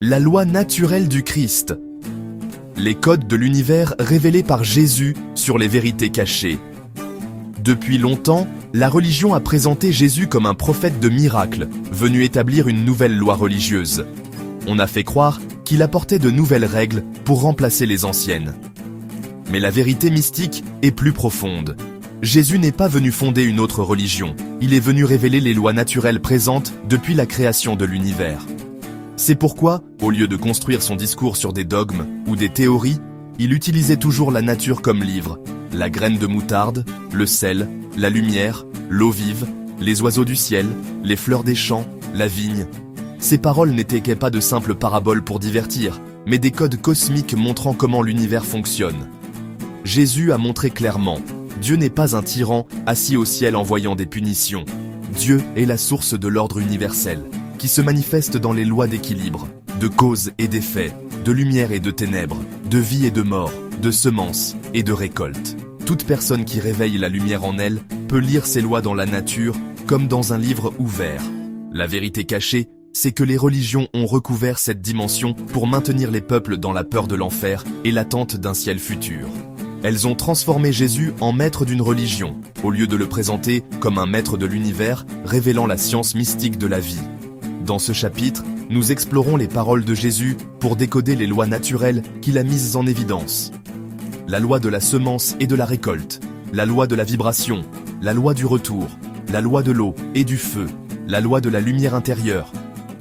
La loi naturelle du Christ. Les codes de l'univers révélés par Jésus sur les vérités cachées. Depuis longtemps, la religion a présenté Jésus comme un prophète de miracles, venu établir une nouvelle loi religieuse. On a fait croire qu'il apportait de nouvelles règles pour remplacer les anciennes. Mais la vérité mystique est plus profonde. Jésus n'est pas venu fonder une autre religion, il est venu révéler les lois naturelles présentes depuis la création de l'univers. C'est pourquoi, au lieu de construire son discours sur des dogmes ou des théories, il utilisait toujours la nature comme livre, la graine de moutarde, le sel, la lumière, l'eau vive, les oiseaux du ciel, les fleurs des champs, la vigne. Ces paroles n'étaient pas de simples paraboles pour divertir, mais des codes cosmiques montrant comment l'univers fonctionne. Jésus a montré clairement, Dieu n'est pas un tyran assis au ciel envoyant des punitions. Dieu est la source de l'ordre universel, qui se manifeste dans les lois d'équilibre, de cause et d'effet, de lumière et de ténèbres, de vie et de mort, de semences et de récolte. Toute personne qui réveille la lumière en elle peut lire ces lois dans la nature comme dans un livre ouvert. La vérité cachée, c'est que les religions ont recouvert cette dimension pour maintenir les peuples dans la peur de l'enfer et l'attente d'un ciel futur. Elles ont transformé Jésus en maître d'une religion, au lieu de le présenter comme un maître de l'univers, révélant la science mystique de la vie. Dans ce chapitre, nous explorons les paroles de Jésus pour décoder les lois naturelles qu'il a mises en évidence. La loi de la semence et de la récolte, la loi de la vibration, la loi du retour, la loi de l'eau et du feu, la loi de la lumière intérieure.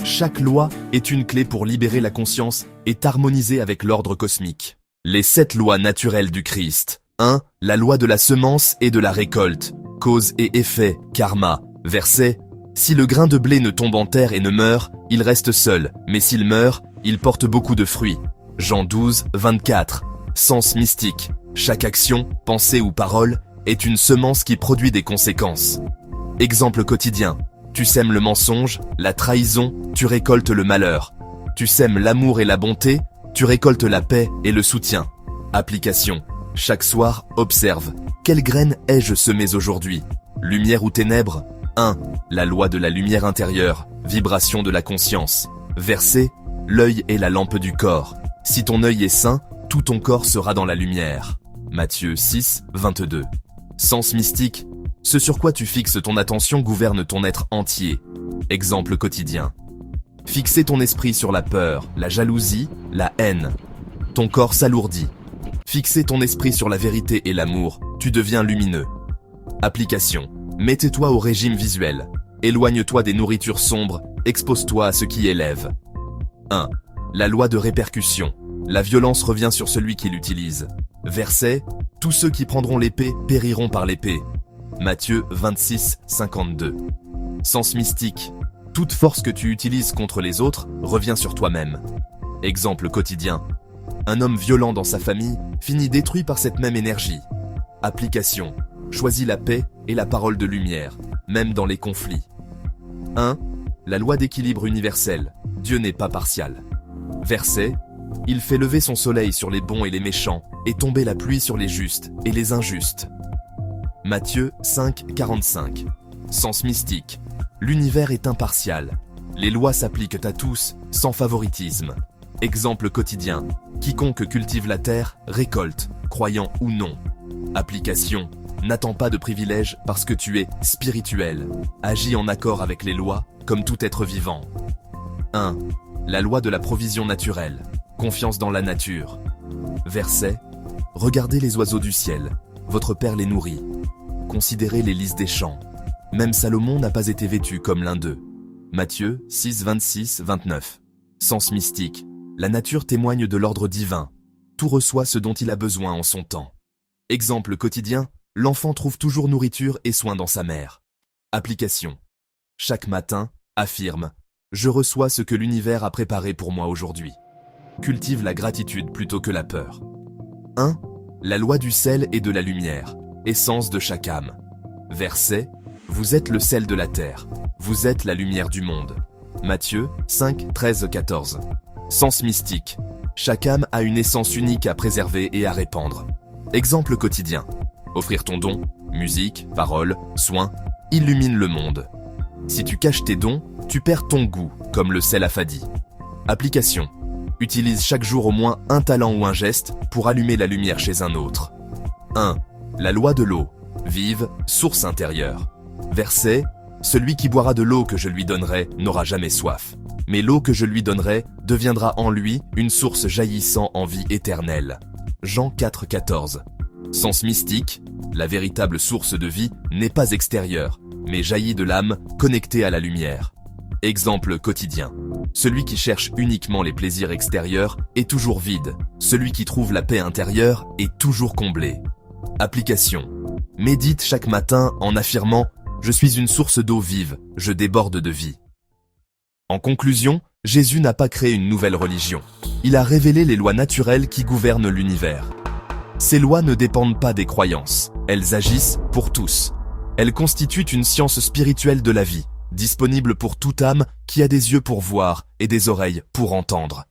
Chaque loi est une clé pour libérer la conscience et harmoniser avec l'ordre cosmique. Les 7 lois naturelles du Christ. 1. La loi de la semence et de la récolte. Cause et effet, karma. Verset. Si le grain de blé ne tombe en terre et ne meurt, il reste seul, mais s'il meurt, il porte beaucoup de fruits. Jean 12, 24. Sens mystique. Chaque action, pensée ou parole est une semence qui produit des conséquences. Exemple quotidien. Tu sèmes le mensonge, la trahison, tu récoltes le malheur. Tu sèmes l'amour et la bonté, tu récoltes la paix et le soutien. Application. Chaque soir, observe. Quelle graine ai-je semée aujourd'hui? Lumière ou ténèbres? 1. La loi de la lumière intérieure. Vibration de la conscience. Verset. L'œil est la lampe du corps. Si ton œil est sain, tout ton corps sera dans la lumière. Matthieu 6, 22. Sens mystique. Ce sur quoi tu fixes ton attention gouverne ton être entier. Exemple quotidien. Fixer ton esprit sur la peur, la jalousie, la haine. Ton corps s'alourdit. Fixer ton esprit sur la vérité et l'amour, tu deviens lumineux. Application. Mets-toi au régime visuel. Éloigne-toi des nourritures sombres, expose-toi à ce qui élève. 1. La loi de répercussion. La violence revient sur celui qui l'utilise. Verset. Tous ceux qui prendront l'épée périront par l'épée. Matthieu 26, 52. Sens mystique. Toute force que tu utilises contre les autres revient sur toi-même. Exemple quotidien. Un homme violent dans sa famille finit détruit par cette même énergie. Application. Choisis la paix et la parole de lumière, même dans les conflits. 1. La loi d'équilibre universel. Dieu n'est pas partial. Verset. Il fait lever son soleil sur les bons et les méchants, et tomber la pluie sur les justes et les injustes. Matthieu 5, 45. Sens mystique. L'univers est impartial. Les lois s'appliquent à tous, sans favoritisme. Exemple quotidien. Quiconque cultive la terre, récolte, croyant ou non. Application. N'attends pas de privilèges parce que tu es spirituel. Agis en accord avec les lois, comme tout être vivant. 1. La loi de la provision naturelle. Confiance dans la nature. Verset. Regardez les oiseaux du ciel. Votre Père les nourrit. Considérez les lys des champs. Même Salomon n'a pas été vêtu comme l'un d'eux. Matthieu 6, 26, 29. Sens mystique. La nature témoigne de l'ordre divin. Tout reçoit ce dont il a besoin en son temps. Exemple quotidien. L'enfant trouve toujours nourriture et soin dans sa mère. Application. Chaque matin, affirme. Je reçois ce que l'univers a préparé pour moi aujourd'hui. Cultive la gratitude plutôt que la peur. 1. La loi du sel et de la lumière. Essence de chaque âme. Verset. Vous êtes le sel de la terre. Vous êtes la lumière du monde. Matthieu 5, 13, 14. Sens mystique. Chaque âme a une essence unique à préserver et à répandre. Exemple quotidien. Offrir ton don, musique, parole, soins, illumine le monde. Si tu caches tes dons, tu perds ton goût, comme le sel affadi. Application. Utilise chaque jour au moins un talent ou un geste pour allumer la lumière chez un autre. 1. La loi de l'eau. Vive, source intérieure. Verset. Celui qui boira de l'eau que je lui donnerai n'aura jamais soif. Mais l'eau que je lui donnerai deviendra en lui une source jaillissant en vie éternelle. Jean 4,14. Sens mystique. La véritable source de vie n'est pas extérieure, mais jaillit de l'âme connectée à la lumière. Exemple quotidien. Celui qui cherche uniquement les plaisirs extérieurs est toujours vide. Celui qui trouve la paix intérieure est toujours comblé. Application. Médite chaque matin en affirmant « Je suis une source d'eau vive, je déborde de vie ». En conclusion, Jésus n'a pas créé une nouvelle religion. Il a révélé les lois naturelles qui gouvernent l'univers. Ces lois ne dépendent pas des croyances, elles agissent pour tous. Elles constituent une science spirituelle de la vie, disponible pour toute âme qui a des yeux pour voir et des oreilles pour entendre.